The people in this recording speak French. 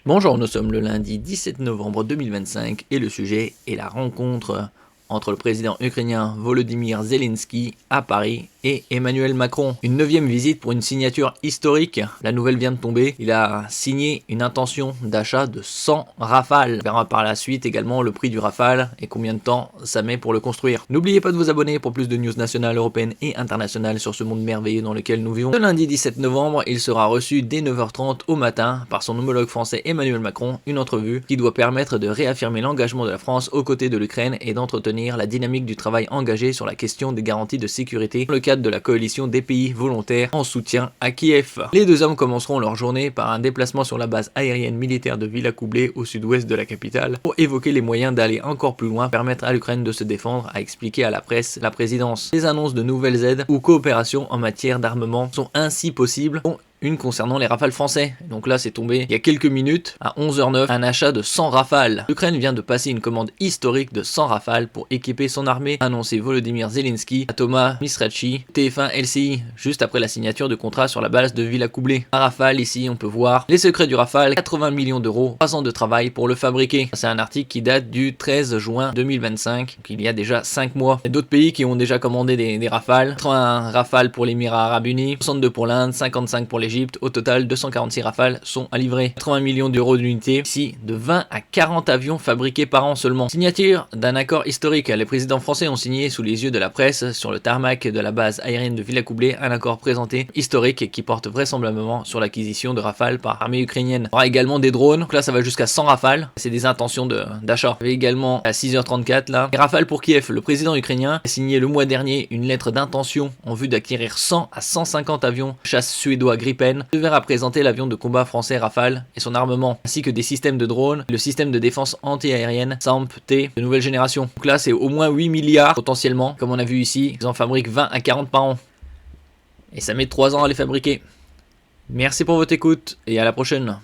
Bonjour, nous sommes le lundi 17 novembre 2025 et le sujet est la rencontre entre le président ukrainien Volodymyr Zelensky à Paris et Emmanuel Macron. Une 9e visite pour une signature historique. La nouvelle vient de tomber. Il a signé une intention d'achat de 100 Rafales. On verra par la suite également le prix du Rafale et combien de temps ça met pour le construire. N'oubliez pas de vous abonner pour plus de news nationales, européennes et internationales sur ce monde merveilleux dans lequel nous vivons. Le lundi 17 novembre, il sera reçu dès 9h30 au matin par son homologue français Emmanuel Macron, une entrevue qui doit permettre de réaffirmer l'engagement de la France aux côtés de l'Ukraine et d'entretenir la dynamique du travail engagé sur la question des garanties de sécurité dans le cadre de la coalition des pays volontaires en soutien à Kiev. Les deux hommes commenceront leur journée par un déplacement sur la base aérienne militaire de Villacoublay au sud-ouest de la capitale pour évoquer les moyens d'aller encore plus loin, permettre à l'Ukraine de se défendre, a expliqué à la presse la présidence. Les annonces de nouvelles aides ou coopérations en matière d'armement sont ainsi possibles. Une concernant les Rafales français. Donc là, c'est tombé il y a quelques minutes, à 11h09, un achat de 100 Rafales. L'Ukraine vient de passer une commande historique de 100 Rafales pour équiper son armée, a annoncé Volodymyr Zelensky à Thomas Misrachi, TF1 LCI, juste après la signature de contrat sur la base de Villacoublay. Un Rafale, ici, on peut voir les secrets du Rafale, 80 millions d'euros, 3 ans de travail pour le fabriquer. C'est un article qui date du 13 juin 2025, donc il y a déjà 5 mois. Il y a d'autres pays qui ont déjà commandé des Rafales. 80 Rafales pour l'Émirat Arabes Unis, 62 pour l'Inde, 55 pour l'Égypte. Au total, 246 Rafales sont à livrer. 80 millions d'euros d'unités, ici de 20 à 40 avions fabriqués par an seulement. Signature d'un accord historique. Les présidents français ont signé sous les yeux de la presse sur le tarmac de la base aérienne de Villacoublay un accord présenté historique qui porte vraisemblablement sur l'acquisition de Rafales par l'armée ukrainienne. Il y aura également des drones. Donc là, ça va jusqu'à 100 Rafales. C'est des intentions d'achat. Il y avait également à 6h34 là, les Rafales pour Kiev. Le président ukrainien a signé le mois dernier une lettre d'intention en vue d'acquérir 100 à 150 avions chasse suédois Gripen. Devra présenter l'avion de combat français Rafale et son armement, ainsi que des systèmes de drones, et le système de défense anti-aérienne SAMP-T de nouvelle génération. Donc là, c'est au moins 8 milliards potentiellement, comme on a vu ici. Ils en fabriquent 20 à 40 par an. Et ça met 3 ans à les fabriquer. Merci pour votre écoute et à la prochaine.